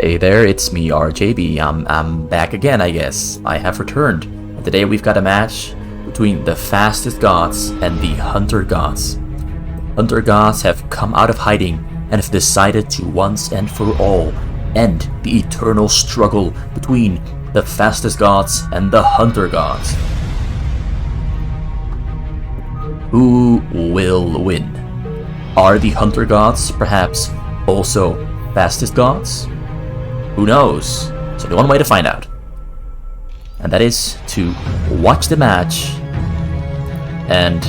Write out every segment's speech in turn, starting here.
Hey there, it's me, RJB. I'm back again, I guess. I have returned. And today we've got a match between the fastest gods and the hunter gods. Hunter gods have come out of hiding and have decided to once and for all end the eternal struggle between the fastest gods and the hunter gods. Who will win? Are the hunter gods perhaps also fastest gods? Who knows? So there's one way to find out. And that is to watch the match and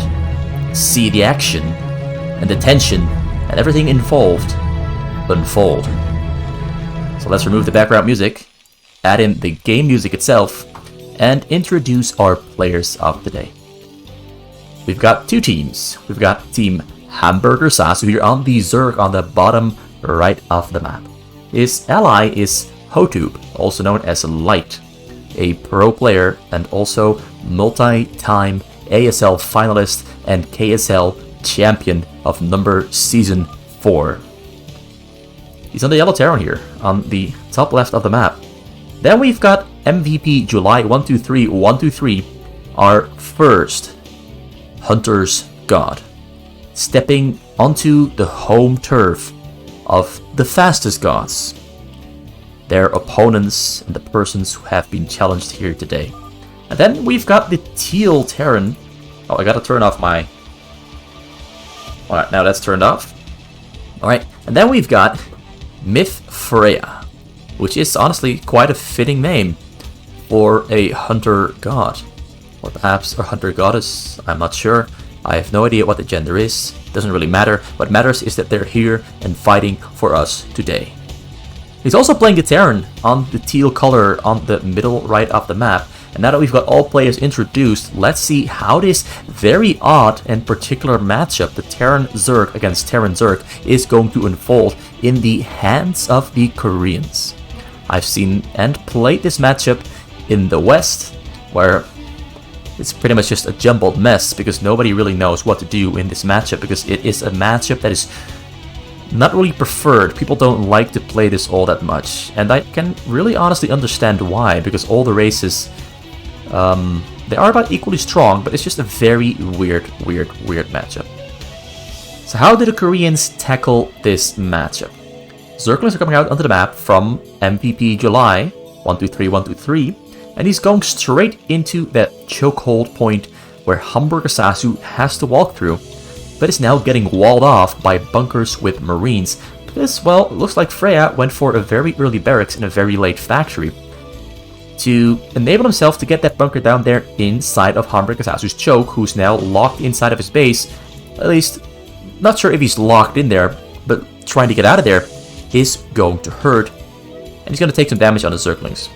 see the action and the tension and everything involved unfold. So let's remove the background music, add in the game music itself, and introduce our players of the day. We've got two teams. We've got Team Hamburger Sasu here on the Zerg on the bottom right of the map. His ally is Hotube, also known as Light, a pro player and also multi-time ASL finalist and KSL champion of Season 4. He's on the yellow Terran here, on the top left of the map. Then we've got MVP July 123, our first Hunter's God, stepping onto the home turf of the fastest gods, their opponents and the persons who have been challenged here today. And then we've got the teal Terran. Oh, I gotta turn off my... Alright, now that's turned off. Alright, and then we've got Myth Freya, which is honestly quite a fitting name for a hunter god. Or perhaps a hunter goddess, I'm not sure. I have no idea what the gender is. Doesn't really matter. What matters is that they're here and fighting for us today. He's also playing the Terran on the teal color on the middle right of the map. And now that we've got all players introduced, let's see how this very odd and particular matchup, the Terran Zerg against Terran Zerg, is going to unfold in the hands of the Koreans. I've seen and played this matchup in the West, where it's pretty much just a jumbled mess because nobody really knows what to do in this matchup, because it is a matchup that is not really preferred. People don't like to play this all that much, and I can really honestly understand why, because all the races, they are about equally strong, but it's just a very weird matchup. So how did the Koreans tackle this matchup? Zerglings are coming out onto the map from MVP July 123, and he's going straight into that chokehold point where Hamburger Sasu has to walk through, but is now getting walled off by bunkers with marines. Because, well, it looks like Freya went for a very early barracks in a very late factory to enable himself to get that bunker down there inside of Hamburger Sasu's choke, who's now locked inside of his base. At least, not sure if he's locked in there, but trying to get out of there is going to hurt, and he's going to take some damage on the Zerglings.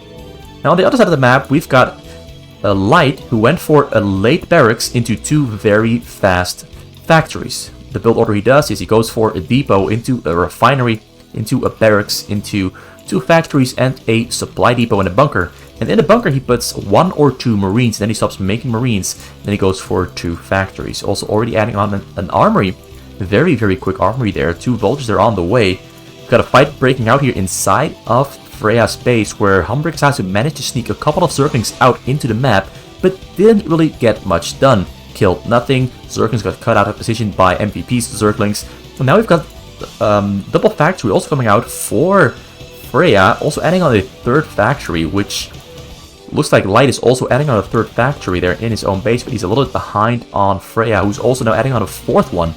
Now on the other side of the map, we've got a Light who went for a late barracks into two very fast factories. The build order he does is he goes for a depot into a refinery, into a barracks, into two factories, and a supply depot and a bunker. And in the bunker he puts one or two marines, then he stops making marines, then he goes for two factories. Also already adding on an armory, a very quick armory there. Two vultures are on the way. We've got a fight breaking out here inside of Freya's base, where Hamburger Sasu managed to sneak a couple of Zerglings out into the map, but didn't really get much done. Killed nothing. Zerglings got cut out of position by MVP's Zerglings. And now we've got double factory also coming out for Freya, also adding on a third factory, which looks like Light is also adding on a third factory there in his own base, but he's a little bit behind on Freya, who's also now adding on a fourth one.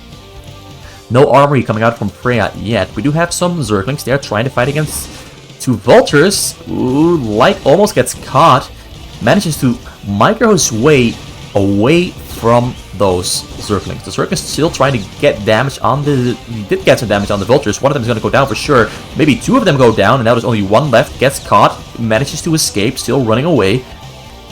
No armory coming out from Freya yet. We do have some Zerglings there trying to fight against two vultures. Ooh, Light almost gets caught. Manages to micro his way away from those Zerglings. The Zerglings still trying to get damage on the... He did get some damage on the vultures. One of them is going to go down for sure. Maybe two of them go down, and now there's only one left. Gets caught, manages to escape, still running away.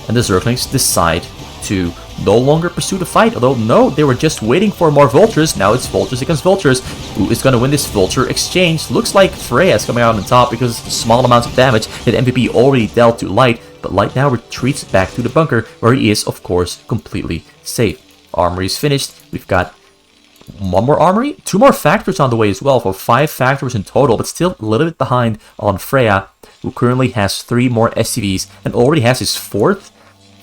And the Zerglings decide to no longer pursue the fight. Although, no, they were just waiting for more vultures. Now it's vultures against vultures. Who is going to win this vulture exchange? Looks like Freya is coming out on top because small amounts of damage that MVP already dealt to Light. But Light now retreats back to the bunker, where he is, of course, completely safe. Armory is finished. We've got one more armory, 2 more factories on the way as well, for 5 factories in total, but still a little bit behind on Freya, who currently has 3 more SCVs and already has his 4th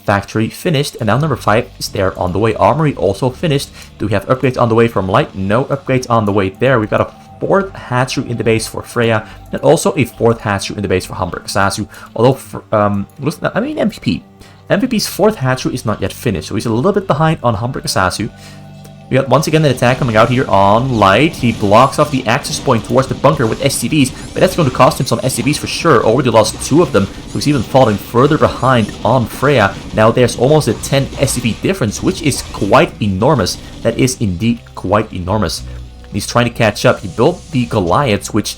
factory finished, and now number 5 is there on the way. Armory also finished. Do we have upgrades on the way from Light? No upgrades on the way there. We've got a 4th hatchery in the base for Freya, and also a 4th hatchery in the base for Hamburg Sasu. Although, MVP. MVP's 4th hatchery is not yet finished, so he's a little bit behind on Hamburg Sasu. We got once again an attack coming out here on Light. He blocks off the access point towards the bunker with SCVs, but that's going to cost him some SCVs for sure. Already lost 2 of them, so he's even falling further behind on Freya. Now there's almost a 10 SCV difference, which is quite enormous. That is indeed quite enormous. He's trying to catch up. He built the Goliaths, which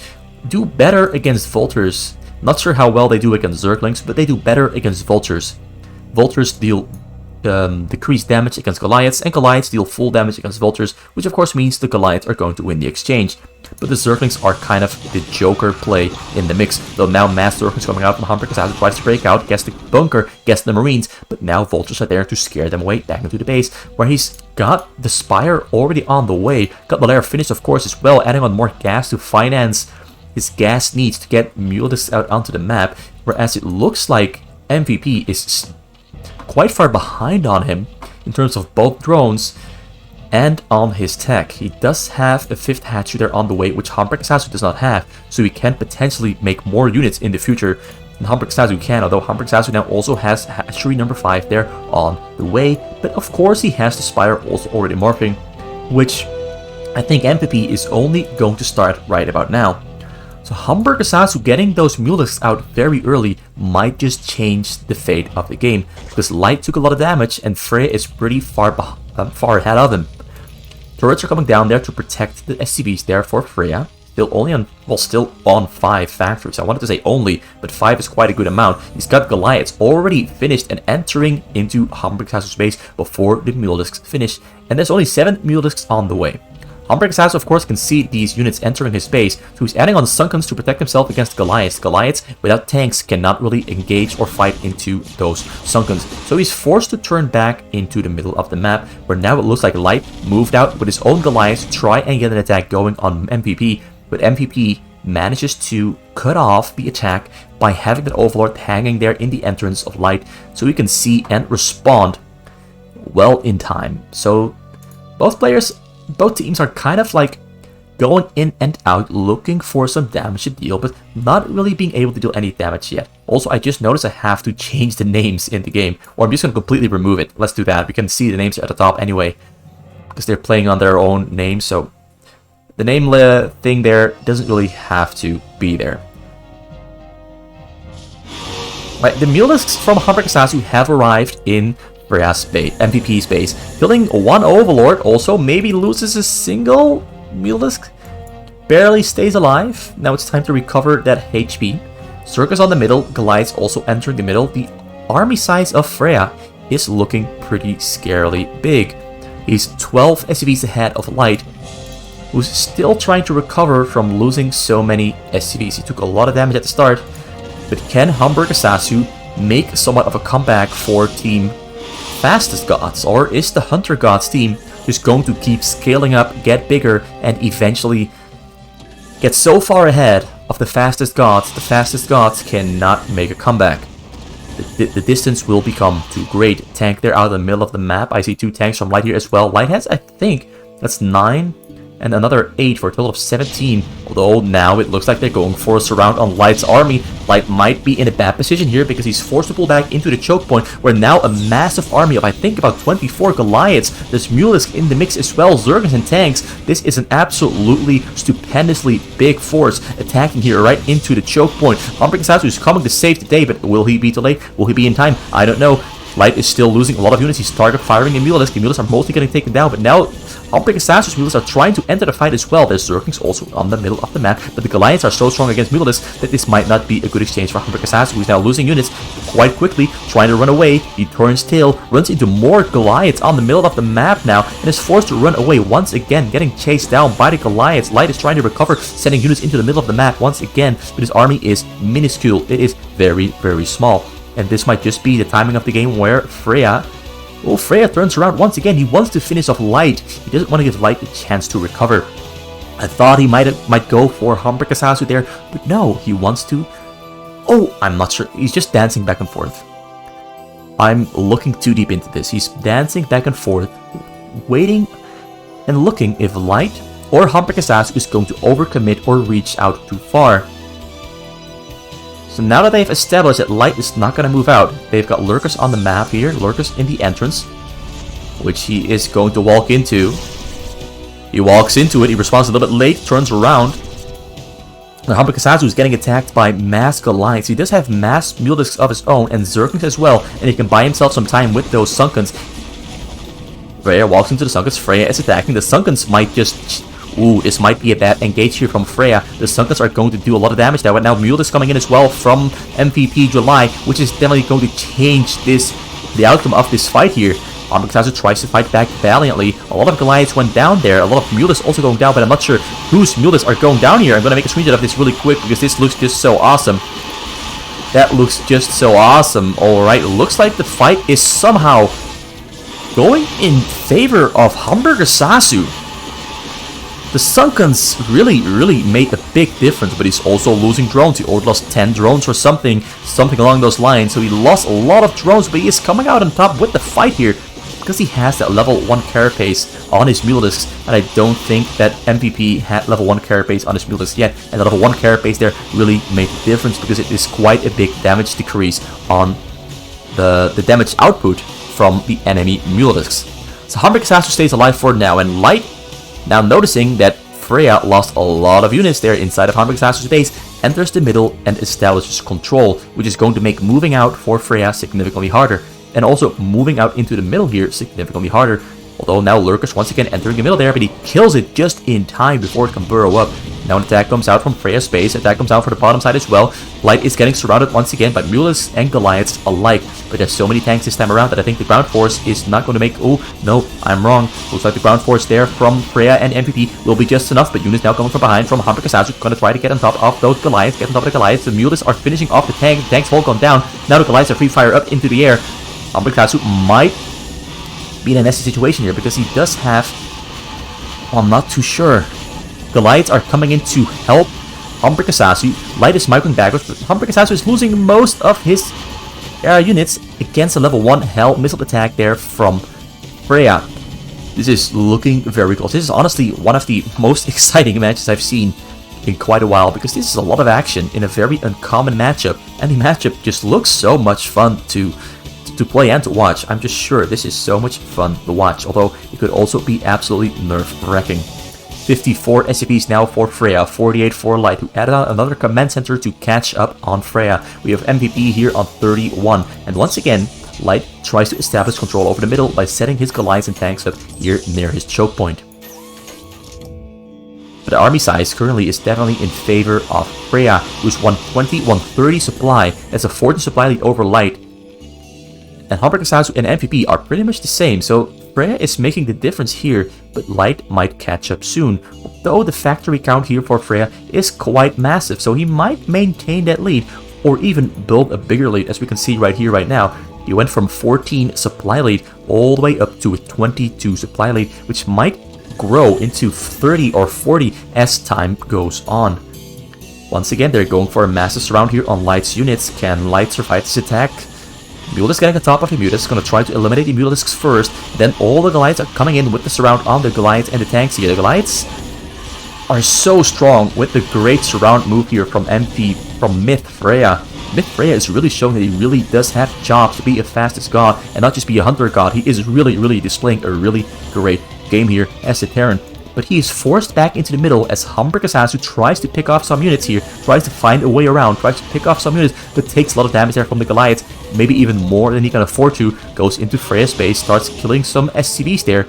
do better against Vultures. Not sure how well they do against Zerglings, but they do better against Vultures. Vultures deal decreased damage against Goliaths, and Goliaths deal full damage against Vultures, which of course means the Goliaths are going to win the exchange. But the Zerglings are kind of the Joker play in the mix, though now Mass Zerglings coming out from Hamburg Sasu tries to break out, gets the bunker, gets the Marines, but now Vultures are there to scare them away back into the base, where he's got the Spire already on the way, got Malaria finished of course as well, adding on more gas to finance his gas needs to get Mulisks out onto the map, whereas it looks like MVP is quite far behind on him in terms of both drones and on his tech. He does have a 5th hatchery there on the way, which Hamburg Sasu does not have, so he can potentially make more units in the future than Hamburg Sasu can, although Hamburg Sasu now also has hatchery number 5 there on the way. But of course he has the Spire also already morphing, which I think MVP is only going to start right about now. So Hamburg Sasu getting those Mulisks out very early might just change the fate of the game, because Light took a lot of damage and Freya is pretty far ahead of him. Turrets are coming down there to protect the SCVs there for Freya. Still on 5 factories. I wanted to say only, but 5 is quite a good amount. He's got Goliaths already finished and entering into Hamburg Sasu's base before the Mulisks finish, and there's only 7 Mulisks on the way. Hamburg Sasu, of course, can see these units entering his base, so he's adding on Sunkens to protect himself against Goliaths. Goliaths, without tanks, cannot really engage or fight into those Sunkens, so he's forced to turn back into the middle of the map, where now it looks like Light moved out with his own Goliaths to try and get an attack going on MVP, but MVP manages to cut off the attack by having that Overlord hanging there in the entrance of Light, so he can see and respond well in time. So both teams are kind of like going in and out, looking for some damage to deal, but not really being able to deal any damage yet. Also, I just noticed I have to change the names in the game, or I'm just going to completely remove it. Let's do that. We can see the names at the top anyway, because they're playing on their own names, so the name thing there doesn't really have to be there. Right, the Mulisks from Hamburg Sasu have arrived in Freya's base, MVP's base, killing 1 Overlord, also maybe loses a single Mulisk, barely stays alive. Now it's time to recover that HP. Circus on the middle, Goliaths also entering the middle. The army size of Freya is looking pretty scarily big. He's 12 SCVs ahead of Light, who's still trying to recover from losing so many SCVs. He took a lot of damage at the start, but can Hamburg Sasu make somewhat of a comeback for Team Fastest Gods, or is the Hunter Gods team just going to keep scaling up, get bigger, and eventually get so far ahead of the Fastest Gods cannot make a comeback? The distance will become too great. Tank there out in the middle of the map. I see 2 tanks from Light here as well. Light has, I think, that's 9 and another 8 for a total of 17. Although now it looks like they're going for a surround on Light's army. Light might be in a bad position here because he's forced to pull back into the choke point, where now a massive army of I think about 24 Goliaths. There's Mulisk in the mix as well, Zerglings and tanks. This is an absolutely stupendously big force attacking here right into the choke point. Hamburg Sasu is coming to save the day, but will he be too late? Will he be in time? I don't know. Light is still losing a lot of units. He's target firing the Mulisk. The Mulisk are mostly getting taken down, but now Hamburg Sasu's Mulisk are trying to enter the fight as well. There's Zerglings also on the middle of the map, but the Goliaths are so strong against Mulisk that this might not be a good exchange for Hamburg Sasu, who's now losing units quite quickly, trying to run away. He turns tail, runs into more Goliaths on the middle of the map now, and is forced to run away once again, getting chased down by the Goliaths. Light is trying to recover, sending units into the middle of the map once again, but his army is minuscule. It is very, very small. And this might just be the timing of the game where Freya Oh, Freya turns around once again. He wants to finish off Light. He doesn't want to give Light a chance to recover. I thought he might go for Humberkasasu there, but no, he wants to... Oh, I'm not sure. He's just dancing back and forth. I'm looking too deep into this. He's dancing back and forth, waiting and looking if Light or Humberkasasu is going to overcommit or reach out too far. So now that they've established that Light is not going to move out, they've got Lurkus on the map here, Lurkus in the entrance, which he is going to walk into. He walks into it, he responds a little bit late, turns around. Now Humberkasasu is getting attacked by mass Goliaths. He does have mass Mule Discs of his own and Zerglings as well, and he can buy himself some time with those Sunkens. Freya walks into the Sunkens, Freya is attacking. The Sunkens might just... Ooh, this might be a bad engage here from Freya. The Sunkens are going to do a lot of damage there. But now Mule Disc coming in as well from MVP July, which is definitely going to change the outcome of this fight here. Humberkasasu tries to fight back valiantly. A lot of Goliaths went down there. A lot of Mule Discs also going down, but I'm not sure whose Mule Discs are going down here. I'm going to make a screenshot of this really quick because this looks just so awesome. That looks just so awesome. Alright, looks like the fight is somehow going in favor of Humberkasasu. The Sunkens really made a big difference, but he's also losing drones. He already lost 10 drones or something along those lines. So he lost a lot of drones, but he is coming out on top with the fight here because he has that level 1 carapace on his Mule Discs, and I don't think that MVP had level 1 carapace on his Mule Discs yet, and the level 1 carapace there really made a difference because it is quite a big damage decrease on the damage output from the enemy Mule Discs. So Humberkasasu stays alive for now, and Light, now noticing that Freya lost a lot of units there inside of Humberkasasu's base, enters the middle and establishes control, which is going to make moving out for Freya significantly harder. And also moving out into the middle here significantly harder. Although now Lurkus once again entering the middle there, but he kills it just in time before it can burrow up. Now an attack comes out from Freya's base, attack comes out for the bottom side as well. Light is getting surrounded once again by Mule Discs and Goliaths alike. But there's so many tanks this time around that I think the ground force is not going to make... Oh, no, I'm wrong. Looks like the ground force there from Freya and MVP will be just enough. But units now coming from behind from Humberkasasu, going to try to get on top of those Goliaths, get on top of the Goliaths. The Mule Discs are finishing off the tank. The tanks all gone down. Now the Goliaths are free fire up into the air. Humberkasasu might be in a messy situation here because he does have... Well, I'm not too sure. Goliaths are coming in to help Humberkasasu. Light is microing backwards, but Humberkasasu is losing most of his units against a level 1 Hell missile attack there from Freya. This is looking very close. This is honestly one of the most exciting matches I've seen in quite a while because this is a lot of action in a very uncommon matchup, and the matchup just looks so much fun to play and to watch. I'm just sure this is so much fun to watch, although it could also be absolutely nerve-wracking. 54 SCPs now for Freya, 48 for Light, who added on another command center to catch up on Freya. We have MVP here on 31, and once again, Light tries to establish control over the middle by setting his Goliaths and tanks up here near his choke point. But the army size currently is definitely in favor of Freya, who's 120, 130 supply. That's a 40 supply lead over Light. And Humberkasasu and MVP are pretty much the same, so Freya is making the difference here, but Light might catch up soon. Though the factory count here for Freya is quite massive, so he might maintain that lead, or even build a bigger lead, as we can see right here, right now. He went from 14 supply lead all the way up to a 22 supply lead, which might grow into 30 or 40 as time goes on. Once again, they're going for a massive surround here on Light's units. Can Light survive this attack? Mule Disc getting on top of the Mule Disc, going to try to eliminate the Mule Discs first. Then all the Goliaths are coming in with the surround on the Goliaths and the tanks here. The Goliaths are so strong with the great surround move here from Myth Freya. Myth Freya is really showing that he really does have chops to be a fastest god and not just be a hunter god. He is really displaying a really great game here as a Terran. But he is forced back into the middle as Humberkasasu tries to pick off some units here, tries to find a way around, tries to pick off some units, but takes a lot of damage there from the Goliaths, maybe even more than he can afford to, goes into Freya's base, starts killing some SCVs there.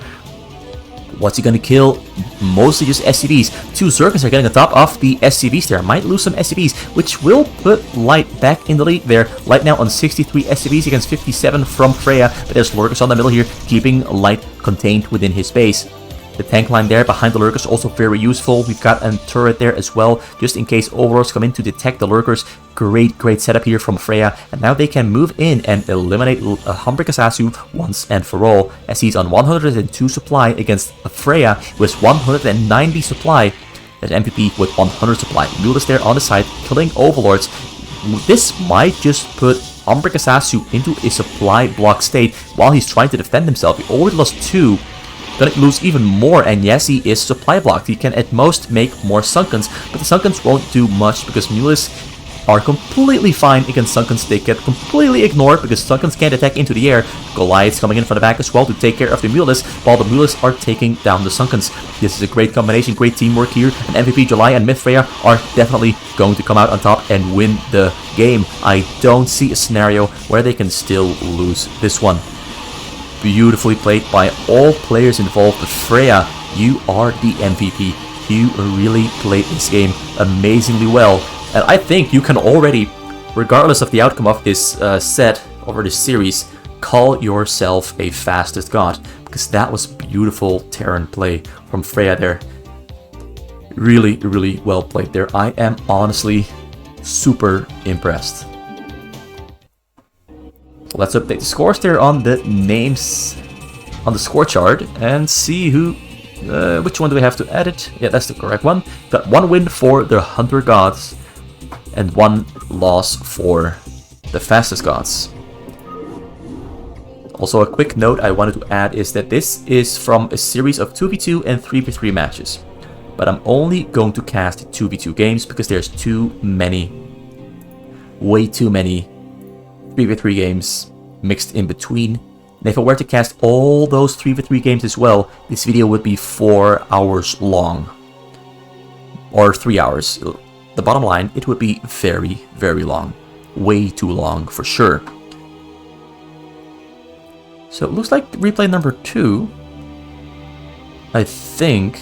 What's he gonna kill? Mostly just SCVs. 2 Zerglings are getting on top of the SCVs there. Might lose some SCVs, which will put Light back in the lead there. Light now on 63 SCVs against 57 from Freya, but there's Lurkus on the middle here, keeping Light contained within his base. The tank line there behind the lurkers also very useful. We've got a turret there as well, just in case overlords come in to detect the lurkers. Great setup here from Freya. And now they can move in and eliminate Humbrik Asasu once and for all, as he's on 102 supply against Freya, who has 190 supply. An MVP with 100 supply. Mulus there on the side, killing overlords. This might just put Humbrik Asasu into a supply block state while he's trying to defend himself. He already lost 2. Gonna lose even more, and yes, he is supply blocked. He can at most make more Sunkens, but the Sunkens won't do much because Mulus are completely fine against Sunkens. They get completely ignored because Sunkens can't attack into the air. Goliath's coming in from the back as well to take care of the Mulus, while the Mulus are taking down the Sunkens. This is a great combination, great teamwork here, and MVP July and Myth Freya are definitely going to come out on top and win the game. I don't see a scenario where they can still lose this one. Beautifully played by all players involved, but Freya, you are the MVP. You really played this game amazingly well, and I think you can already, regardless of the outcome of this set over this series, call yourself a fastest god, because that was beautiful Terran play from Freya there. Really well played there. I am honestly super impressed. Let's update the scores there on the names on the score chart and see who, which one do we have to edit? Yeah, that's the correct one. Got 1 win for the Hunter Gods and 1 loss for the Fastest Gods. Also, a quick note I wanted to add is that this is from a series of 2v2 and 3v3 matches. But I'm only going to cast 2v2 games because there's too many, way too many 3v3 games mixed in between. And if I were to cast all those 3v3 games as well, this video would be 4 hours long. Or 3 hours. The bottom line, it would be very long. Way too long for sure. So it looks like replay number 2, I think.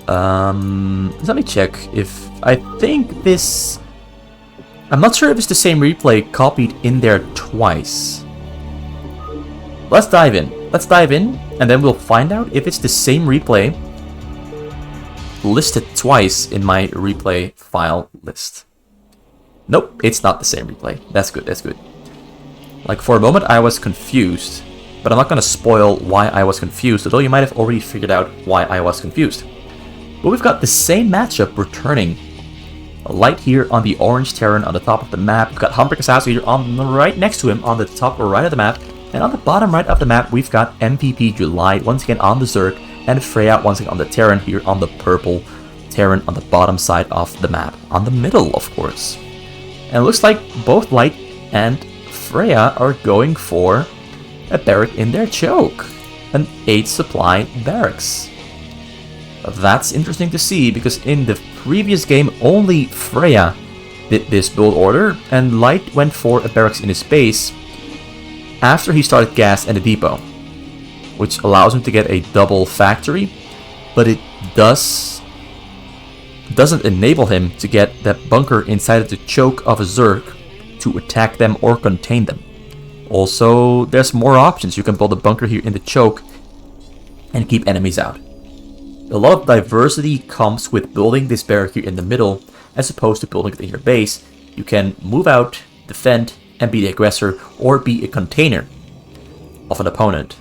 Let me check if I think this. I'm not sure if it's the same replay copied in there twice. Let's dive in. And then we'll find out if it's the same replay listed twice in my replay file list. Nope, it's not the same replay. That's good. Like, for a moment I was confused, but I'm not gonna spoil why I was confused, although you might have already figured out why I was confused. But we've got the same matchup returning. Light here on the orange Terran on the top of the map. We've got Humbrik Asasu here on the right next to him on the top right of the map. And on the bottom right of the map, we've got MVP July once again on the Zerg, and Freya once again on the Terran here on the purple Terran on the bottom side of the map. On the middle, of course. And it looks like both Light and Freya are going for a barrack in their choke. An 8 supply barracks. That's interesting to see, because in the previous game only Freya did this build order, and Light went for a barracks in his base after he started gas and a depot, which allows him to get a double factory, but it doesn't enable him to get that bunker inside of the choke of a Zerg to attack them or contain them. Also, there's more options. You can build a bunker here in the choke and keep enemies out. A lot of diversity comes with building this barrack here in the middle, as opposed to building it in your base. You can move out, defend, and be the aggressor, or be a container of an opponent.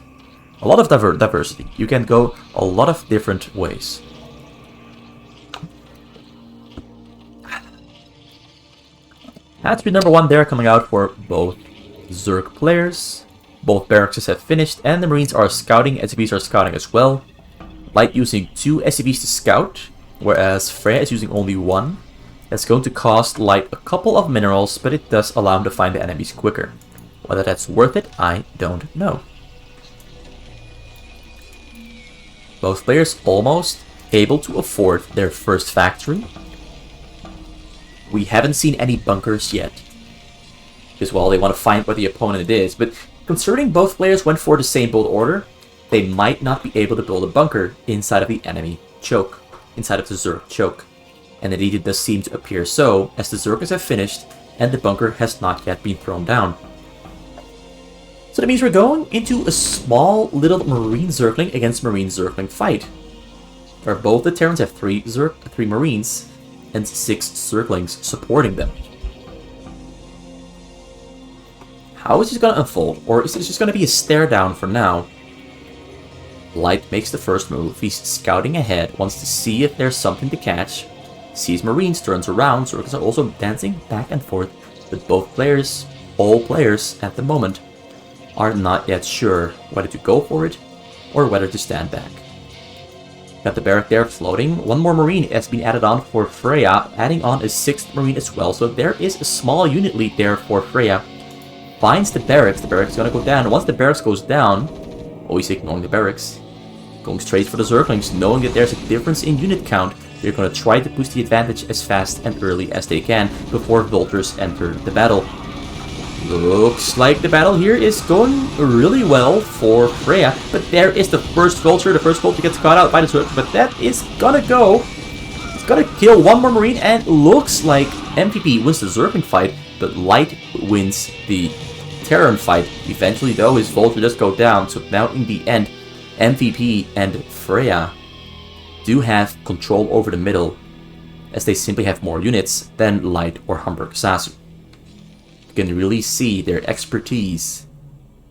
A lot of diversity. You can go a lot of different ways. Hatchery number 1 there coming out for both Zerg players. Both barracks have finished, and the Marines are scouting. SCVs are scouting as well. Light using 2 SCVs to scout, whereas Freya is using only 1. That's going to cost Light a couple of minerals, but it does allow him to find the enemies quicker. Whether that's worth it, I don't know. Both players almost able to afford their first factory. We haven't seen any bunkers yet, because, well, they want to find where the opponent is, but considering both players went for the same build order, they might not be able to build a bunker inside of the enemy choke, inside of the Zerg choke. And indeed it does seem to appear so, as the Zergers have finished and the bunker has not yet been thrown down. So that means we're going into a small little Marine Zergling against Marine Zergling fight, where both the Terrans have three Marines and 6 Zerglings supporting them. How is this going to unfold? Or is this just going to be a stare down for now? Light makes the first move. He's scouting ahead, wants to see if there's something to catch. Sees Marines, turns around. Zerglings are also dancing back and forth, but both players, all players at the moment, are not yet sure whether to go for it or whether to stand back. Got the barrack there floating. One more Marine has been added on for Freya, adding on a 6th Marine as well. So there is a small unit lead there for Freya. Finds the barracks. The barracks is going to go down. Once the barracks goes down, always ignoring the barracks, going straight for the Zerglings, knowing that there's a difference in unit count. They're going to try to boost the advantage as fast and early as they can before Vultures enter the battle. Looks like the battle here is going really well for Freya, but there is the first Vulture. The first Vulture gets caught out by the Zerg, but that is gonna go. It's gonna kill one more Marine, and looks like MVP wins the Zergling fight, but Light wins the Terran fight. Eventually, though, his Vulture does go down, so now in the end, MVP and Freya do have control over the middle, as they simply have more units than Light or Hamburg Sasu. You can really see their expertise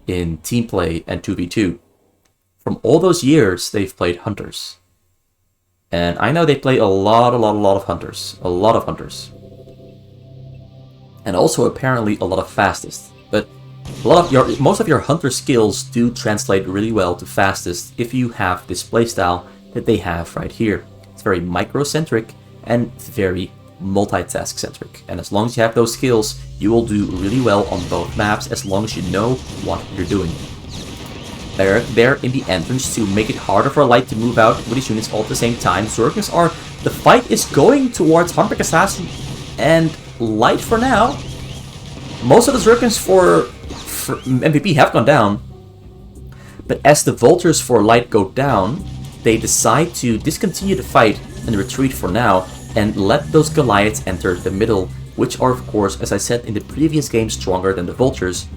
in team play and 2v2. From all those years, they've played Hunters. And I know they play a lot of Hunters. A lot of Hunters. And also apparently a lot of Fastest. But most of your Hunter skills do translate really well to Fastest if you have this playstyle that they have right here. It's very micro-centric and very multitask centric, and as long as you have those skills, you will do really well on both maps as long as you know what you're doing. They're there in the entrance to make it harder for Light to move out with his units all at the same time. Zerglings are... the fight is going towards Hamburg Assassin and Light for now. Most of the Zerglings for MVP have gone down, but as the Vultures for Light go down, they decide to discontinue the fight and retreat for now, and let those Goliaths enter the middle, which are, of course, as I said in the previous game, stronger than the Vultures.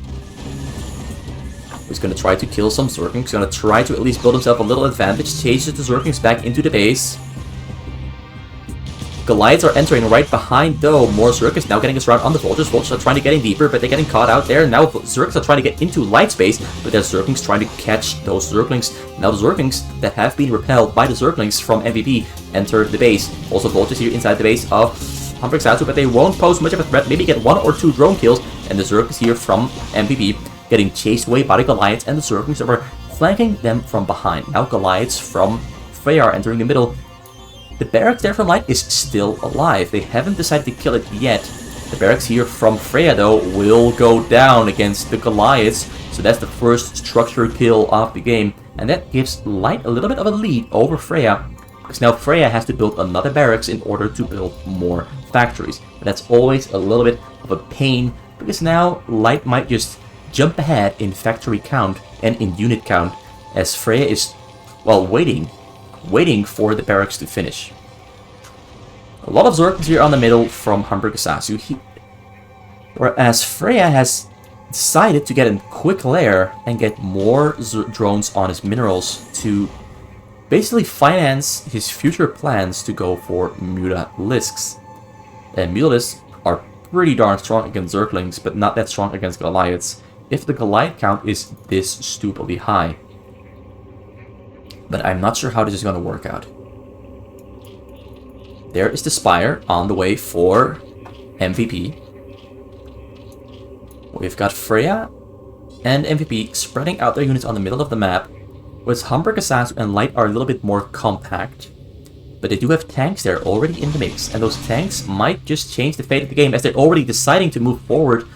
He's going to try to kill some Zerglings. He's going to try to at least build himself a little advantage. Chases the Zerglings back into the base. Goliaths are entering right behind, though. More Zerglings now getting us around on the Vultures. Vultures are trying to get in deeper, but they're getting caught out there. Now Zerglings are trying to get into light space, but there's Zerglings trying to catch those Zerglings. Now the Zerglings that have been repelled by the Zerglings from MVP enter the base. Also Vultures here inside the base of Hamburg Sasu, but they won't pose much of a threat. Maybe get 1 or 2 drone kills, and the Zerglings here from MVP getting chased away by the Goliaths, and the Zerglings are flanking them from behind. Now Goliaths from Freya are entering the middle. The barracks there from Light is still alive. They haven't decided to kill it yet. The barracks here from Freya, though, will go down against the Goliaths. So that's the first structure kill of the game. And that gives Light a little bit of a lead over Freya, because now Freya has to build another barracks in order to build more factories. But that's always a little bit of a pain, because now Light might just jump ahead in factory count and in unit count, as Freya is, well, waiting for the barracks to finish. A lot of Zerglings here on the middle from Hamburg Sasu, whereas Freya has decided to get a quick lair and get more drones on his minerals to basically finance his future plans to go for Mutalisks. And Mutalisks are pretty darn strong against Zerglings, but not that strong against Goliaths, if the Goliath count is this stupidly high. But I'm not sure how this is going to work out. There is the Spire on the way for MVP. We've got Freya and MVP spreading out their units on the middle of the map, whereas Hamburg Sasu and Light are a little bit more compact. But they do have tanks there already in the mix, and those tanks might just change the fate of the game, as they're already deciding to move forward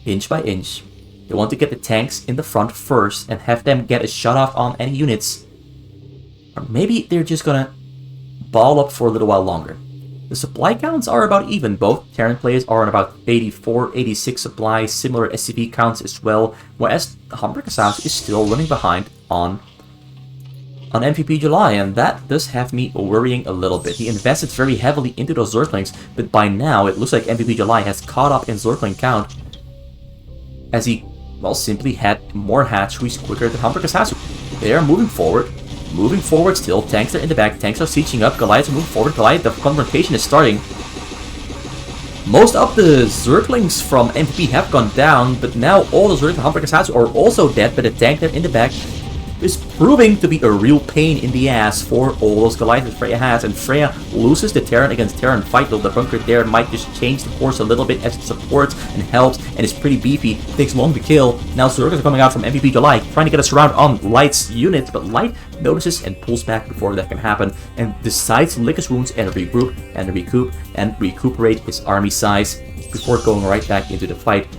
inch by inch. They want to get the tanks in the front first and have them get a shot off on any units. Or maybe they're just gonna ball up for a little while longer. The supply counts are about even. Both Terran players are on about 84, 86 supply, similar SCP counts as well, whereas Hamburg Sasu is still running behind on MVP July, and that does have me worrying a little bit. He invested very heavily into those Zerglings, but by now it looks like MVP July has caught up in Zergling count, as he well, simply had more hatcheries quicker than Humber Kasasu. They are moving forward still. Tanks are in the back, tanks are sieging up, Goliaths are moving forward, the confrontation is starting. Most of the Zerglings from MVP have gone down, but now all the Zerglings from Humber Kasasu are also dead, but the tank there in the back is proving to be a real pain in the ass for all those Goliaths Freya has, and Freya loses the Terran against Terran fight, though the bunker there might just change the course a little bit as it supports and helps, and is pretty beefy, takes long to kill. Now Zerglings are coming out from MVP to Light, trying to get a surround on Light's units, but Light notices and pulls back before that can happen, and decides to lick his wounds and regroup and recoup and recuperate his army size before going right back into the fight.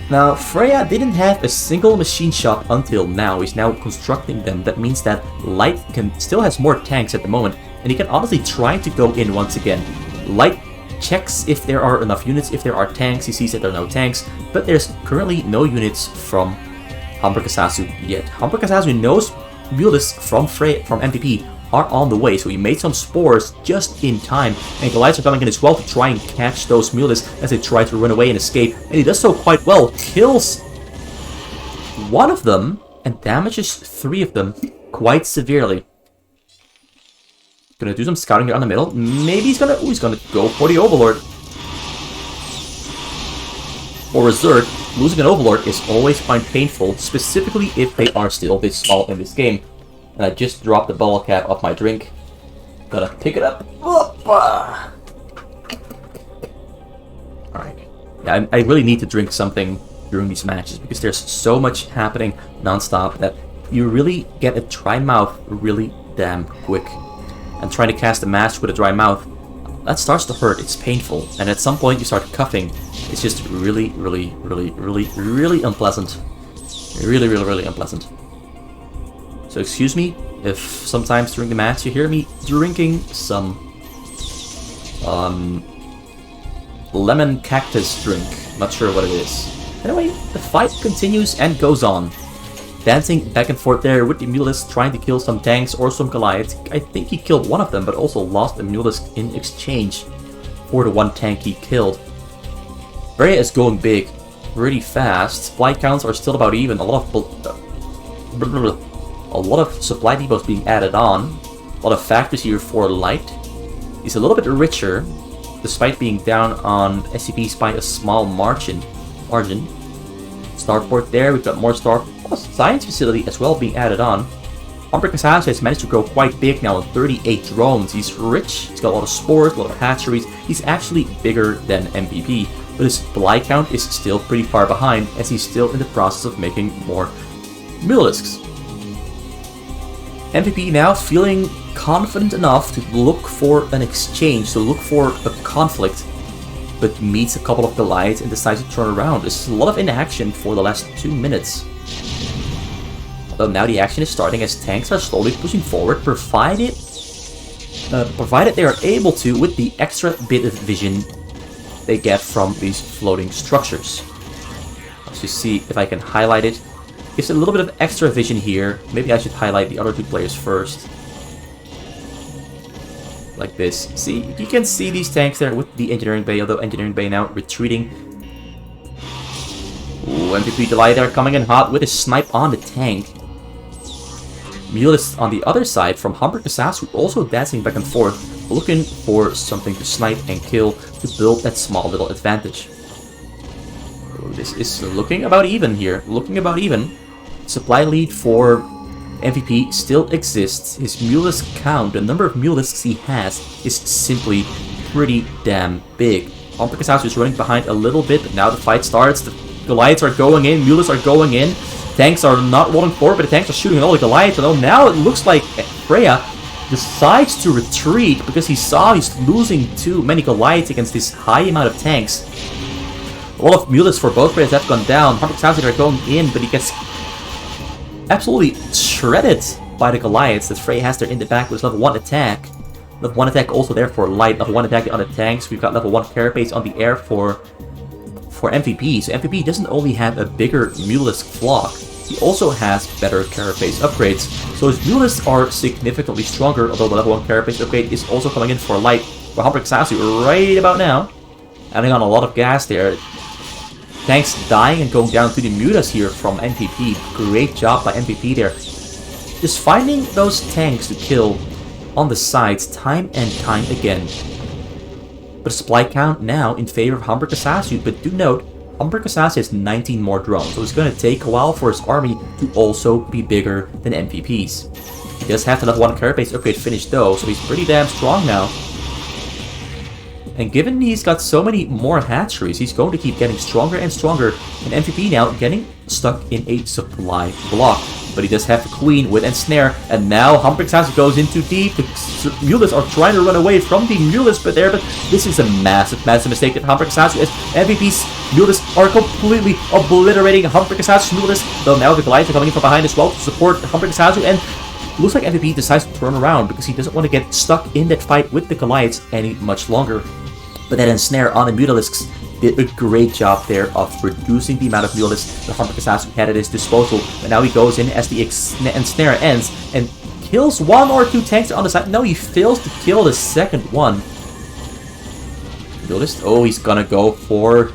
Now, Freya didn't have a single machine shop until now. He's now constructing them. That means that Light still has more tanks at the moment, and he can honestly try to go in once again. Light checks if there are enough units, if there are tanks. He sees that there are no tanks, but there's currently no units from Humber Kasasu yet. Humber Kasasu knows Mulis from MVP are on the way, so he made some spores just in time, and Goliaths are coming in as well to try and catch those Mulis as they try to run away and escape, and he does so quite well, kills one of them and damages 3 of them quite severely. Gonna do some scouting here on the middle. Maybe he's gonna go for the Overlord. For a Zerg, losing an Overlord is always quite painful, specifically if they are still this small in this game. And I just dropped the bottle cap off my drink. Gotta pick it up. Alright. Yeah, I really need to drink something during these matches because there's so much happening non-stop that you really get a dry mouth really damn quick. And trying to cast a mask with a dry mouth, that starts to hurt. It's painful. And at some point you start coughing. It's just really unpleasant. Really unpleasant. So excuse me if sometimes during the match you hear me drinking some lemon cactus drink. Not sure what it is. Anyway, the fight continues and goes on. Dancing back and forth there with the Mulis, trying to kill some tanks or some Goliaths. I think he killed one of them, but also lost a Mulis in exchange for the one tank he killed. Freya is going big, really fast. Supply counts are still about even. A lot of supply depots being added on. A lot of factories here for Light. He's a little bit richer, despite being down on SCPs by a small margin. Starport there, we've got more science facility as well being added on. Humber Kasasu has managed to grow quite big now with 38 drones. He's rich, he's got a lot of spores, a lot of hatcheries. He's actually bigger than MVP, but his supply count is still pretty far behind as he's still in the process of making more Mulisks. MVP now feeling confident enough to look for an exchange, to look for a conflict, but meets a couple of Goliaths and decides to turn around. This is a lot of inaction for the last 2 minutes. Although now the action is starting as tanks are slowly pushing forward, provided they are able to with the extra bit of vision they get from these floating structures. Let's just see if I can highlight it. Gives a little bit of extra vision here. Maybe I should highlight the other 2 players first. Like this. See, you can see these tanks there with the engineering bay, although engineering bay now retreating. Ooh, MVP July there coming in hot with a snipe on the tank. Mulis on the other side from Humber Kasasu also dancing back and forth, looking for something to snipe and kill to build that small little advantage. This is looking about even here. Looking about even. Supply lead for MVP still exists. His Mulisk count, the number of Mulisks he has, is simply pretty damn big. Humber Kasasu is running behind a little bit, but now the fight starts. The Goliaths are going in, Mulis are going in. Tanks are not rolling forward, but the tanks are shooting at all the Goliaths. And now it looks like Freya decides to retreat because he saw he's losing too many Goliaths against this high amount of tanks. A lot of Mulis for both players have gone down. Humber Kasasu are going in, but he gets absolutely shredded by the Goliaths that Freya has there in the back with level 1 attack. Level 1 attack also there for Light. Level 1 attack on the tanks. We've got level 1 carapace on the air for MVP. So MVP doesn't only have a bigger Mulisk flock, he also has better carapace upgrades. So his Mulisks are significantly stronger, although the level 1 carapace upgrade is also coming in for Light. For Humber Kasasu right about now. Adding on a lot of gas there. tanks dying and going down to the mutas here from MVP. Great job by MVP there. Just finding those tanks to kill on the sides time and time again. But supply count now in favor of Humber Kasasu, but do note, Humber Kasasu has 19 more drones, so it's going to take a while for his army to also be bigger than MVP's. He does have the level 1 carapace upgrade finished though, so he's pretty damn strong now. And given he's got so many more hatcheries, he's going to keep getting stronger and stronger, and MVP now getting stuck in a supply block. But he does have the Queen with Ensnare, and now Humber Kasasu goes into deep. The Mulists are trying to run away from the Mulists, but this is a massive, massive mistake that Humber Kasasu, as MVP's Mulists are completely obliterating Humber Kasasu's Mulists. Though now the Goliaths are coming in from behind as well to support Humber Kasasu, and looks like MVP decides to turn around because he doesn't want to get stuck in that fight with the Goliaths any much longer. But that Ensnare on the Mutalisks did a great job there of reducing the amount of Mutalisks that Humber Kasasu had at his disposal. But now he goes in as the Ensnare ends and kills 1 or 2 tanks on the side. No, he fails to kill the second one. Mutalist, oh, he's gonna go for...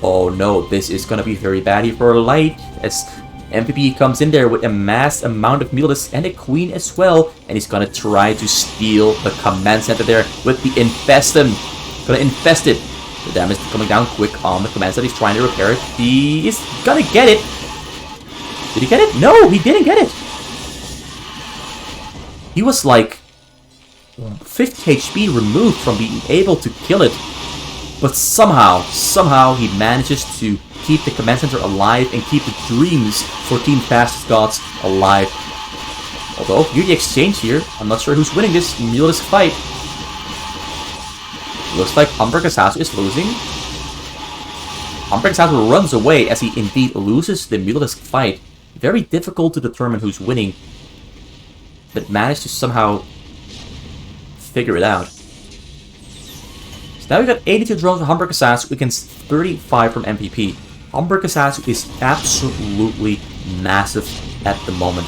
Oh no, this is gonna be very bad here for Light, as MVP comes in there with a mass amount of Mutalisks and a Queen as well. And he's gonna try to steal the command center there with the Infestum. Gonna infest it. The damage is coming down quick on the command center. He's trying to repair it. He is gonna get it. Did he get it? No, he didn't get it. He was like 50 HP removed from being able to kill it. But somehow he manages to keep the command center alive and keep the dreams for Team Fastest Gods alive. Although, here the exchange here, I'm not sure who's winning this Mutalisk fight. Looks like Humber Kasasu is losing. Humber Kasasu runs away as he indeed loses the Mutalisk fight. Very difficult to determine who's winning, but managed to somehow figure it out. So now we got 82 drones from Humber Kasasu against 35 from MVP. Humber Kasasu is absolutely massive at the moment,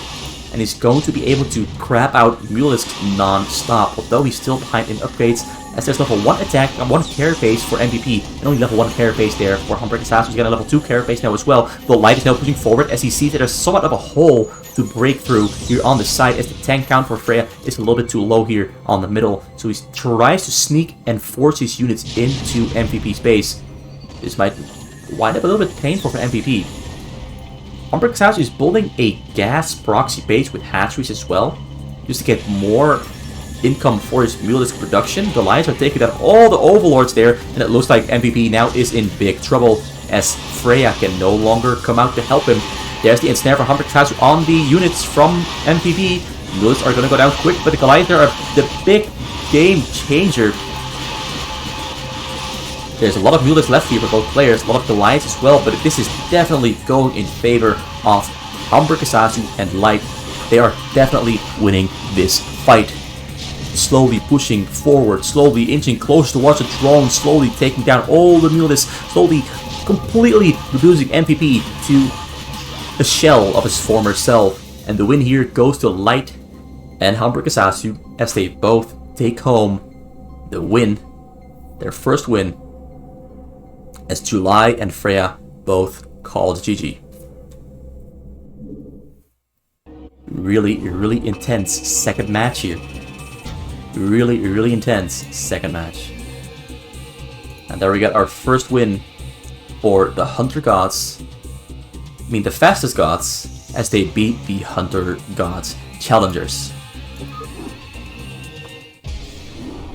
and he's going to be able to crap out Mutalisks non-stop, although he's still behind in upgrades, as there's level 1 attack and 1 carapace for MVP, and only level 1 carapace there for Humber Kasasu. He's got a level 2 carapace now as well. The Light is now pushing forward as he sees that there's somewhat of a hole to break through here on the side, as the tank count for Freya is a little bit too low here on the middle. So he tries to sneak and force his units into MVP's base. This might wind up a little bit painful for MVP. Humber Kasasu is building a gas proxy base with hatcheries as well, just to get more income for his Mutalisk production. The Lions are taking out all the Overlords there, and it looks like MVP now is in big trouble, as Freya can no longer come out to help him. There's the ensnare for Humber Kasasu on the units from MVP. Mutalisks are going to go down quick, but the Goliaths are the big game changer. There's a lot of Mutalisks left here for both players, a lot of Goliaths as well, but this is definitely going in favor of Humber Kasasu and Light. They are definitely winning this fight. Slowly pushing forward, slowly inching closer towards the drone, slowly taking down all the Mutalisks, slowly completely reducing MVP to a shell of his former self. And the win here goes to Light and Humber Kasasu, as they both take home the win, their first win, as July and Freya both called GG. Really intense second match here. Really intense second match. And there we got our first win for the Hunter Gods. I mean the Fastest Gods, as they beat the Hunter Gods challengers.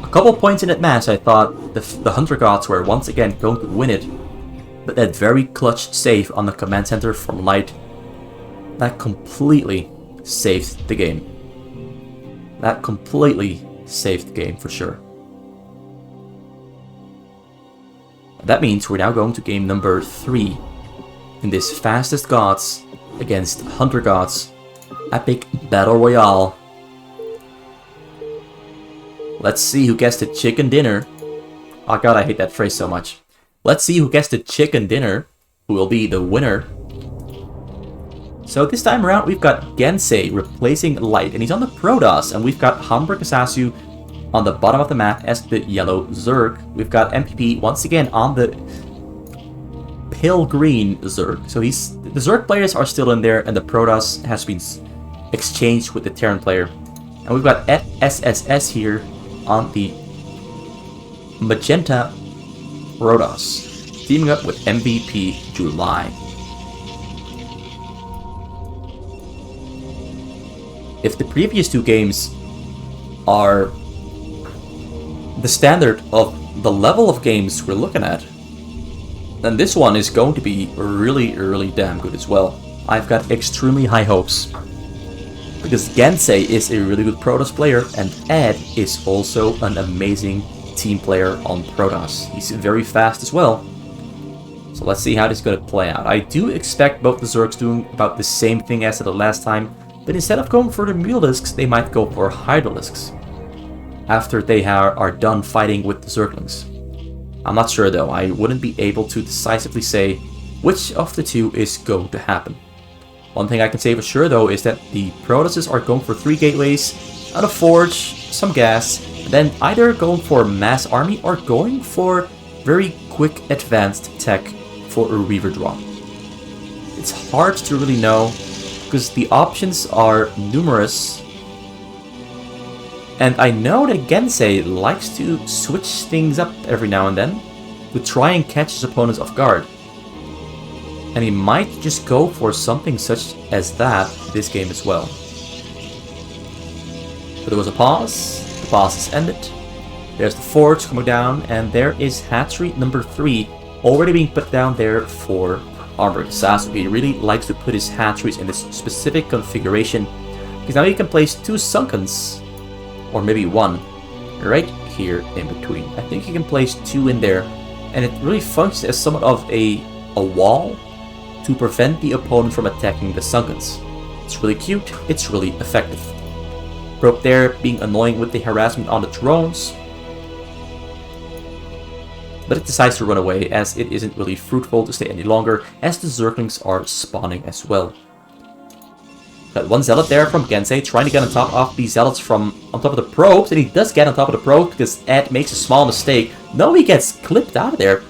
A couple points in that match I thought the Hunter Gods were once again going to win it, but that very clutch save on the command center from Light, that completely saved the game. That completely saved the game for sure. That means we're now going to game number 3 in this Fastest Gods against Hunter Gods Epic Battle Royale. Let's see who gets the chicken dinner. Oh god, I hate that phrase so much. Let's see who gets the chicken dinner, who will be the winner. So this time around, we've got Gensei replacing Light, and he's on the Protoss, and we've got Humber Kasasu on the bottom of the map as the yellow Zerg. We've got MPP once again on the pale green Zerg. So the Zerg players are still in there, and the Protoss has been exchanged with the Terran player. And we've got SSS here on the magenta Protoss, teaming up with MVP July. If the previous two games are the standard of the level of games we're looking at, then this one is going to be really damn good as well. I've got extremely high hopes, because Gensei is a really good Protoss player, and Ed is also an amazing team player on Protoss. He's very fast as well. So let's see how this is going to play out. I do expect both the Zergs doing about the same thing as the last time, but instead of going for the Mulisks, they might go for Hydralisks after they are done fighting with the Zerglings. I'm not sure though. I wouldn't be able to decisively say which of the two is going to happen. One thing I can say for sure though is that the Protosses are going for 3 gateways, out of forge, some gas, and then either going for mass army or going for very quick advanced tech for a Reaver draw. It's hard to really know, because the options are numerous, and I know that Gensei likes to switch things up every now and then to try and catch his opponents off guard. And he might just go for something such as that this game as well. So there was a pause, the pause is ended, there's the forge coming down, and there is hatchery number 3 already being put down there for Armored Assassin. He really likes to put his hatcheries in this specific configuration, because now he can place 2 Sunkens, or maybe 1, right here in between. I think he can place 2 in there, and it really functions as somewhat of a wall to prevent the opponent from attacking the Sunkens. It's really cute, it's really effective. Probe there being annoying with the harassment on the drones, but it decides to run away as it isn't really fruitful to stay any longer, as the Zerglings are spawning as well. Got 1 Zealot there from Gensei, trying to get on top of the Zealots from on top of the probes, and he does get on top of the probe because Ed makes a small mistake. No, he gets clipped out of there.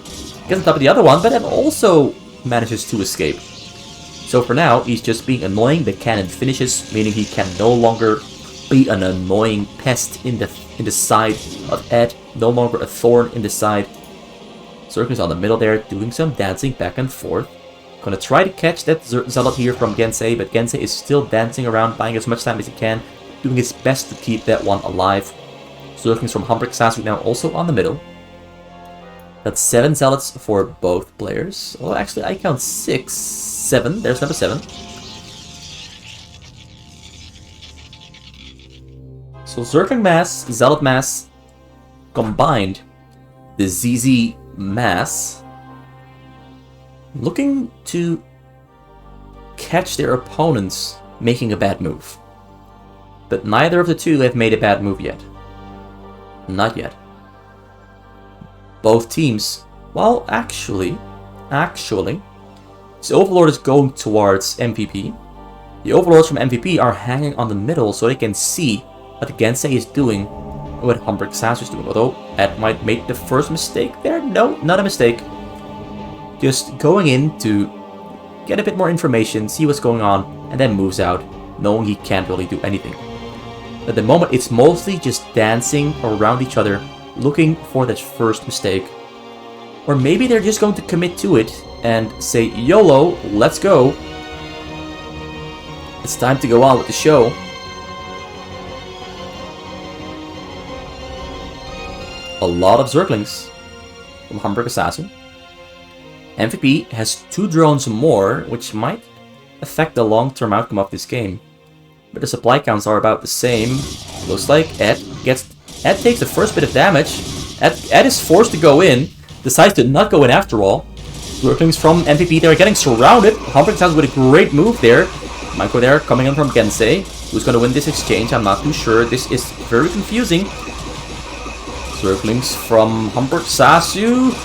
Gets on top of the other one, but then also manages to escape. So for now, he's just being annoying. The cannon finishes, meaning he can no longer be an annoying pest in the side of Ed, no longer a thorn in the side. Zerglings on the middle there, doing some dancing back and forth. Gonna try to catch that Zealot here from Gensei, but Gensei is still dancing around, buying as much time as he can, doing his best to keep that one alive. Zerglings from Humbrik Sasuke now also on the middle. That's 7 Zealots for both players. Oh, actually, I count 6. 7. There's number 7. So Zergling mass, Zealot mass, combined, the ZZ mass, looking to catch their opponents making a bad move. But neither of the two have made a bad move yet. Not yet. Both teams, well, actually, this Overlord is going towards MVP. The Overlords from MVP are hanging on the middle so they can see what Gensei is doing and what Humbrik Sasuke is doing. Although Ed might make the first mistake there. No, not a mistake. Just going in to get a bit more information, see what's going on, and then moves out, knowing he can't really do anything. At the moment, it's mostly just dancing around each other, looking for that first mistake. Or maybe they're just going to commit to it and say, YOLO, let's go. It's time to go on with the show. A lot of Zerglings from Humbrik Assassin. MVP has 2 drones more, which might affect the long-term outcome of this game. But the supply counts are about the same. Looks like Ed takes the first bit of damage. Ed is forced to go in, decides to not go in after all. Zerglings from MVP, they're getting surrounded. Humbrik Assassin with a great move there. Micro there coming in from Gensei. Who's going to win this exchange? I'm not too sure. This is very confusing. Zerglings from Humbrik Sasuke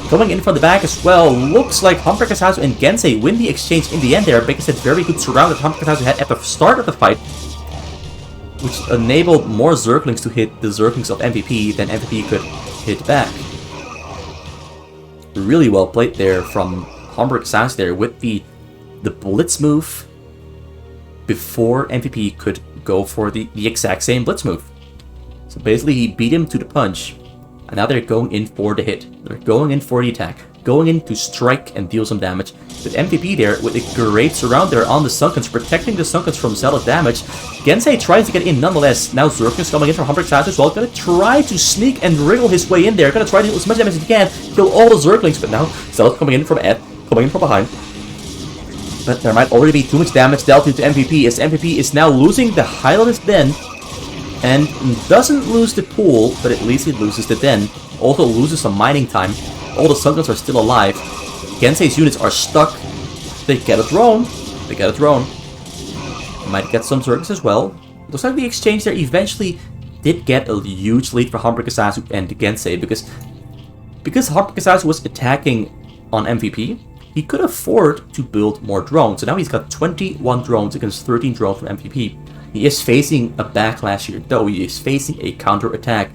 coming in from the back as well. Looks like Humbrik Sasuke and Gensei win the exchange in the end there, because it's very good surround that Humbrik Sasuke had at the start of the fight, which enabled more Zerglings to hit the Zerglings of MVP than MVP could hit back. Really well played there from Homburg Assassin there with the blitz move before MVP could go for the exact same blitz move. So basically he beat him to the punch, and now they're going in for the hit. They're going in for the attack, going in to strike and deal some damage. With MVP there, with a great surround there on the Sunkens, protecting the Sunkens from Zealot damage. Gensei tries to get in nonetheless. Now Zerklin's coming in from Homburg Assassin as well. Gonna try to sneak and wriggle his way in there. Gonna try to do as much damage as he can, kill all the Zerklings, but now Zealot coming in from Ed, coming in from behind. But there might already be too much damage dealt into MVP, as MVP is now losing the Hydralisk Den, and doesn't lose the pool, but at least it loses the den. Also loses some mining time. All the Sunkens are still alive. Gensei's units are stuck. They get a drone. They get a drone. Might get some Zergs as well. Looks like the exchange there eventually did get a huge lead for Homburg Assassin and Gensei, because Homburg Assassin was attacking on MVP, he could afford to build more drones. So now he's got 21 drones against 13 drones from MVP. He is facing a backlash here, though. He is facing a counter-attack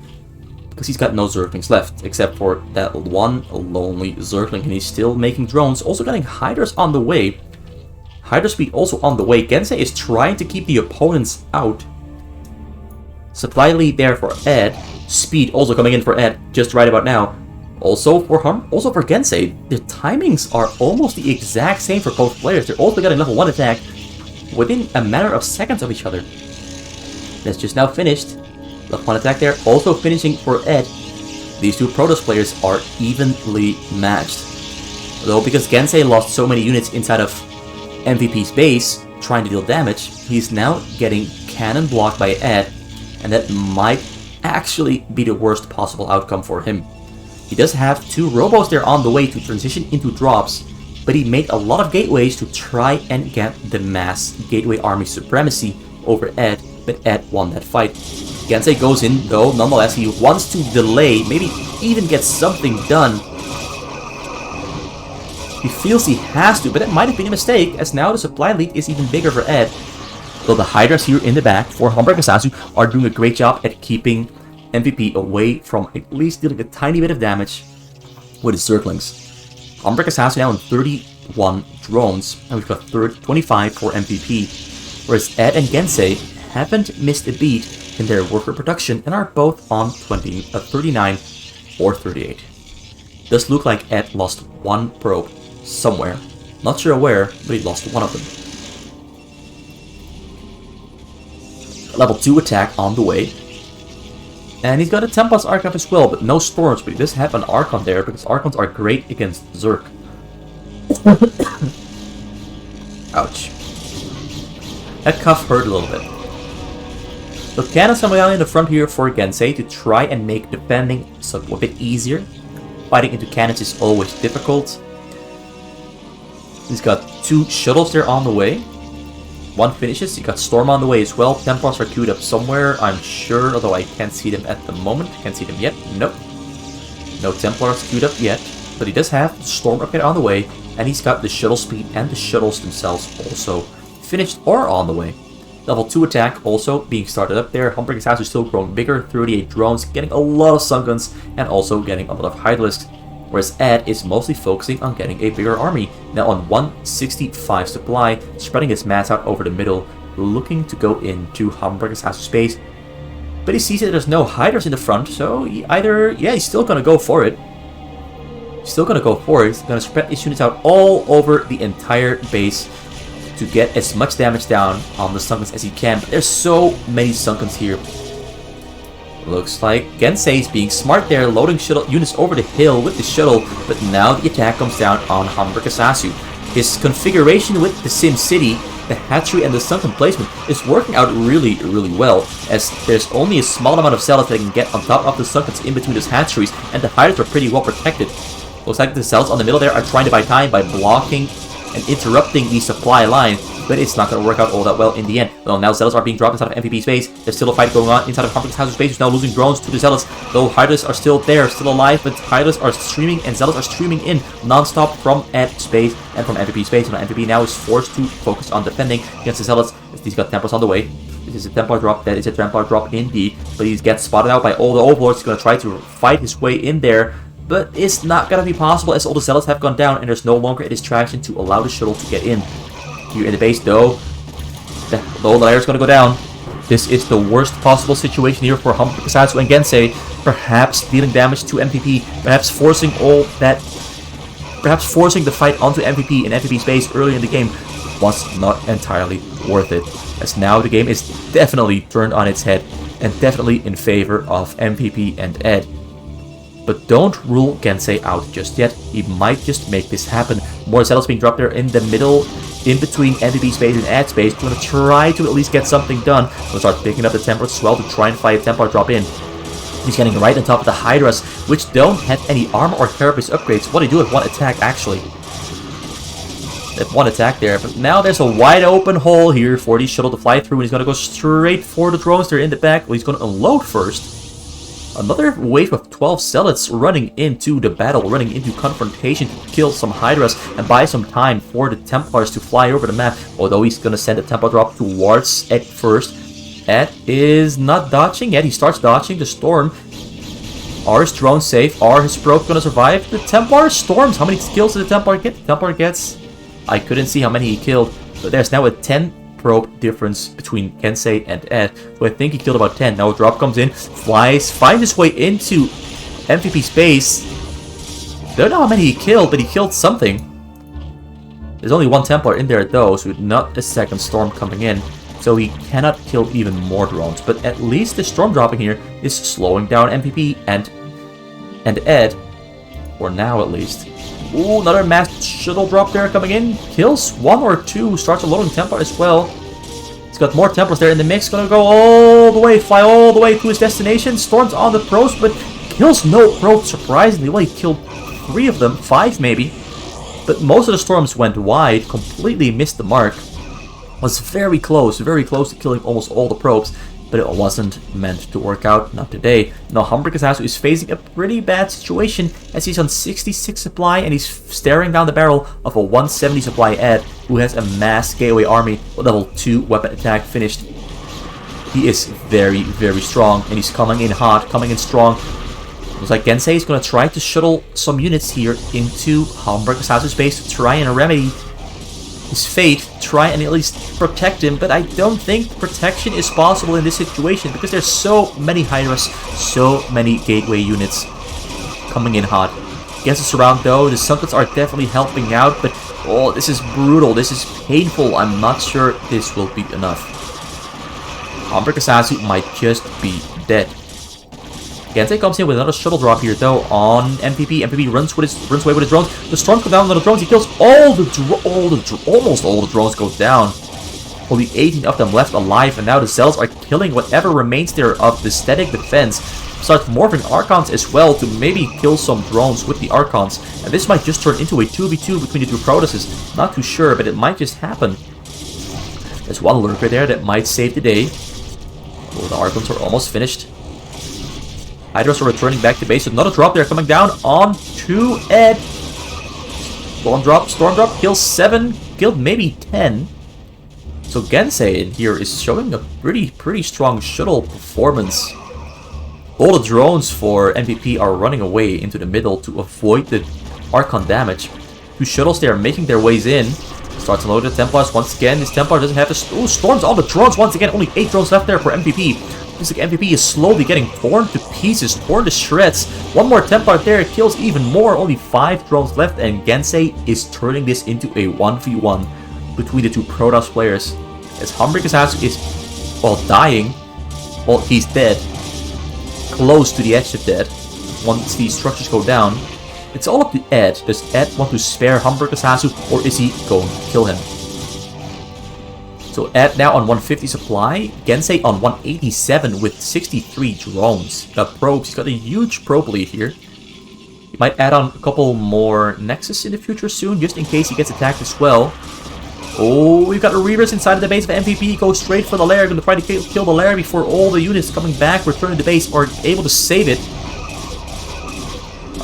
because he's got no Zerglings left, except for that one lonely Zergling, and he's still making drones. Also getting Hydras on the way. Hydra speed also on the way. Gensei is trying to keep the opponents out. Supply lead there for Ed. Speed also coming in for Ed just right about now. Also for Gensei, the timings are almost the exact same for both players. They're also getting level 1 attack within a matter of seconds of each other. That's just now finished. Level 1 attack there, also finishing for Ed. These two Protoss players are evenly matched. Though because Gensei lost so many units inside of MVP's base, trying to deal damage, he's now getting cannon blocked by Ed, and that might actually be the worst possible outcome for him. He does have 2 robos there on the way to transition into drops, but he made a lot of gateways to try and get the mass gateway army supremacy over Ed, but Ed won that fight. Gensei goes in though, nonetheless. He wants to delay, maybe even get something done. He feels he has to, but that might have been a mistake, as now the supply lead is even bigger for Ed. Though the Hydras here in the back for Homburg Assassin are doing a great job at keeping MVP away from at least dealing a tiny bit of damage with his Zerglings. Homburg Assassin now on 31 drones, and we've got 25 for MVP, whereas Ed and Gensei haven't missed a beat in their worker production and are both on 39 or 38. Does look like Ed lost one probe somewhere. Not sure where, but he lost one of them. Level 2 attack on the way. And he's got a Tempest Archon as well, but no Storms, but he does have an Archon there, because Archons are great against Zerg. Ouch. That cuff hurt a little bit. So cannons coming out in the front here for Gensei to try and make defending a bit easier. Fighting into cannons is always difficult. He's got 2 shuttles there on the way. One finishes, he got Storm on the way as well. Templars are queued up somewhere, I'm sure, although I can't see them at the moment. Can't see them yet. Nope. No Templars queued up yet. But he does have Storm upgrade on the way, and he's got the shuttle speed and the shuttles themselves also finished or on the way. Level 2 attack also being started up there. Homburg Assassin is still growing bigger. 38 drones, getting a lot of Sunguns, and also getting a lot of Hydralisks. Whereas Ed is mostly focusing on getting a bigger army. Now on 165 supply, spreading his mass out over the middle, looking to go into Homburg Assassin space. But he sees that there's no Hydras in the front, so he's still gonna go for it. He's gonna spread his units out all over the entire base to get as much damage down on the Sunkens as he can. But there's so many Sunkens here. Looks like Gensei is being smart there, loading shuttle units over the hill with the shuttle, but now the attack comes down on Homburg Assassin. His configuration with the Sim City, the hatchery, and the sunken placement is working out really, really well, as there's only a small amount of zealots that can get on top of the sunkens in between those hatcheries, and the Hydras are pretty well protected. Looks like the zealots on the middle there are trying to buy time by blocking and interrupting the supply line, but it's not going to work out all that well in the end. Well, now Zealots are being dropped inside of MVP space. There's still a fight going on inside of Homburg Assassin space, who's now losing drones to the Zealots, though Hydras are still there, still alive, but Hydras are streaming and Zealots are streaming in non-stop from Ed space and from MVP space. So now MVP now is forced to focus on defending against the Zealots. He's got Templars on the way. This is a Templar drop. That is a Templar drop indeed, but he gets spotted out by all the Overlords. He's going to try to fight his way in there. but it's not gonna be possible as all the zealots have gone down and there's no longer a distraction to allow the shuttle to get in. Here in the base though, the layer is gonna go down. This is the worst possible situation here for Kasatsu and Gensei. Perhaps dealing damage to MVP, perhaps forcing the fight onto MVP and MVP's base early in the game was not entirely worth it. As now the game is definitely turned on its head and definitely in favor of MVP and Ed. But don't rule Gensei out just yet. He might just make this happen. More zealots being dropped there in the middle, in between MVP space and Ed space. Going to try to at least get something done. We'll start picking up the Templars as well to try and fight a Templar drop in. He's getting right on top of the Hydras, which don't have any armor or carapace upgrades. What do they do with one attack, actually? They have one attack there, but now there's a wide open hole here for the shuttle to fly through, and he's going to go straight for the drones there in the back. Well, he's going to unload first. Another wave of 12 zealots running into the battle, running into confrontation to kill some Hydras and buy some time for the Templars to fly over the map. Although he's going to send a Templar drop towards Ed first. Ed is not dodging yet. He starts dodging the storm. Are his drones safe? Are his probes going to survive? The Templar storms. How many kills did the Templar get? The Templar gets... I couldn't see how many he killed. But there's now a 10 probe difference between Gensei and Ed. So I think he killed about 10. Now a drop comes in, flies, finds his way into MVP's base. Don't know how many he killed, but he killed something. There's only one Templar in there though, so not a second storm coming in. So he cannot kill even more drones. But at least the storm dropping here is slowing down MVP and Ed. For now at least. Ooh, another mass shuttle drop there coming in. Kills one or two. Starts unloading Templar as well. He's got more Templars there in the mix. Gonna go all the way, fly all the way to his destination. Storms on the probes, but kills no probes. Surprisingly, well, he killed 3 of them. 5 maybe. But most of the storms went wide. Completely missed the mark. Was very close to killing almost all the probes. But it wasn't meant to work out, not today. Now Kasatsu is facing a pretty bad situation as he's on 66 supply and he's staring down the barrel of a 170 supply Ed who has a mass gateway army with level 2 weapon attack finished. He is very, very strong and he's coming in hot, coming in strong. Looks like Gensei is going to try to shuttle some units here into Kasatsu's base to try and remedy his fate, try and at least protect him, but I don't think protection is possible in this situation because there's so many Hydras, so many gateway units coming in hot. Against the surround though, the Sunkets are definitely helping out, but oh, this is brutal, this is painful. I'm not sure this will be enough. Kasatsu might just be dead. Gensei comes in with another shuttle drop here though on MVP. MVP runs away with his drones. The storms go down on the drones. He kills almost all the drones go down. Only 18 of them left alive, and now the Zealots are killing whatever remains there of the static defense. Start morphing Archons as well to maybe kill some drones with the Archons. And this might just turn into a 2v2 between the two Protosses. Not too sure, but it might just happen. There's one lurker there that might save the day. Oh, the Archons are almost finished. Hydras are returning back to base. Another drop there coming down on to Ed. Storm drop, kills 7, killed maybe 10. So Gensei in here is showing a pretty strong shuttle performance. All the drones for MVP are running away into the middle to avoid the Archon damage. 2 shuttles there making their ways in. Starts to load the Templars once again. This Templar doesn't have the... Ooh, storms all the drones once again. Only 8 drones left there for MVP. Looks like MVP is slowly getting torn to pieces, torn to shreds. One more Templar there, kills even more. Only 5 drones left, and Gensei is turning this into a 1v1 between the two Protoss players. As Kasatsu is, well, dying. Well, he's dead. Close to the edge of dead. Once these structures go down, it's all up to Ed. Does Ed want to spare Kasatsu, or is he going to kill him? So Ed now on 150 supply, Gensei on 187 with 63 drones. Probes, he's got a huge probe lead here. He might add on a couple more Nexus in the future soon, just in case he gets attacked as well. Oh, we've got a Reavers inside of the base of MVP, goes straight for the lair, gonna try to kill the lair before all the units coming back, returning to base, are able to save it.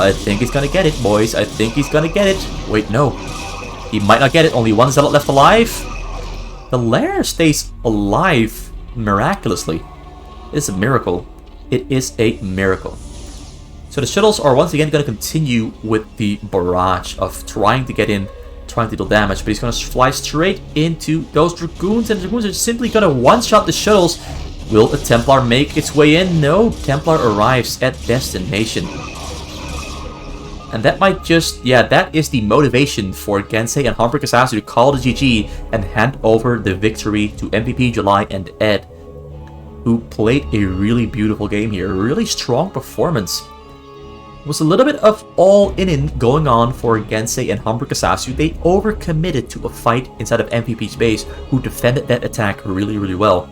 I think he's gonna get it, boys. I think he's gonna get it. Wait, no. He might not get it, only one Zealot left alive. The lair stays alive miraculously. It's a miracle. It is a miracle. So the shuttles are once again going to continue with the barrage of trying to get in, trying to deal damage, but he's going to fly straight into those Dragoons, and the Dragoons are simply going to one-shot the shuttles. Will the Templar make its way in? No, Templar arrives at destination. And that might just, yeah, that is the motivation for Gensei and Humber Kasasu to call the GG and hand over the victory to MVP July and Ed, who played a really beautiful game here. A really strong performance. It was a little bit of all-in going on for Gensei and Humber Kasasu. They overcommitted to a fight inside of MVP's base, who defended that attack really, really well.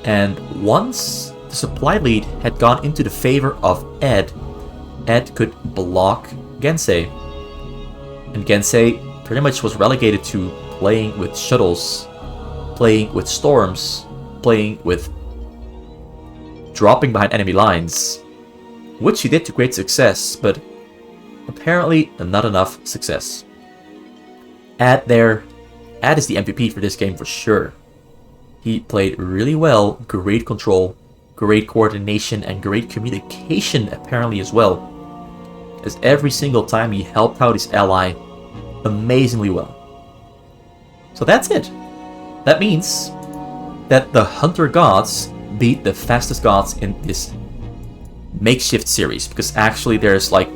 And once the supply lead had gone into the favor of Ed, Ed could block Gensei. And Gensei pretty much was relegated to playing with shuttles, playing with storms, playing with dropping behind enemy lines, which he did to great success, but apparently not enough success. Ed is the MVP for this game for sure. He played really well, great control, great coordination, and great communication apparently as well, as every single time he helped out his ally amazingly well. So that's it. That means that the Hunter Gods beat the fastest gods in this makeshift series, because actually there's like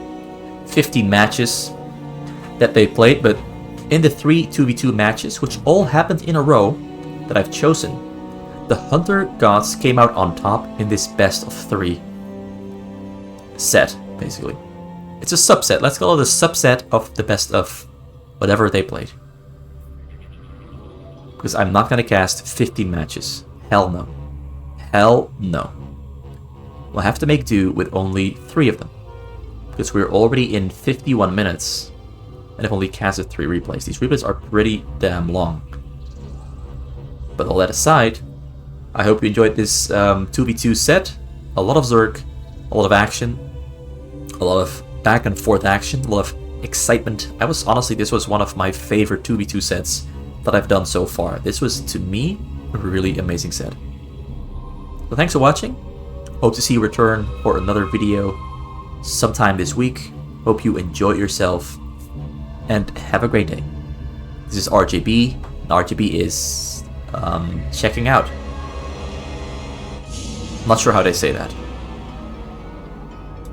15 matches that they played, but in the 3 2v2 matches, which all happened in a row that I've chosen, the Hunter Gods came out on top in this best of 3 set, basically. It's a subset. Let's call it a subset of the best of whatever they played. Because I'm not going to cast 15 matches. Hell no. Hell no. We'll have to make do with only 3 of them. Because we're already in 51 minutes. And I've only casted 3 replays. These replays are pretty damn long. But all that aside, I hope you enjoyed this 2v2 set. A lot of Zerg, a lot of action, a lot of back and forth action, a lot of excitement. This was one of my favorite 2v2 sets that I've done so far. This was, to me, a really amazing set. So thanks for watching. Hope to see you return for another video sometime this week. Hope you enjoy yourself and have a great day. This is RJB, and RJB is checking out. Not sure how they say that.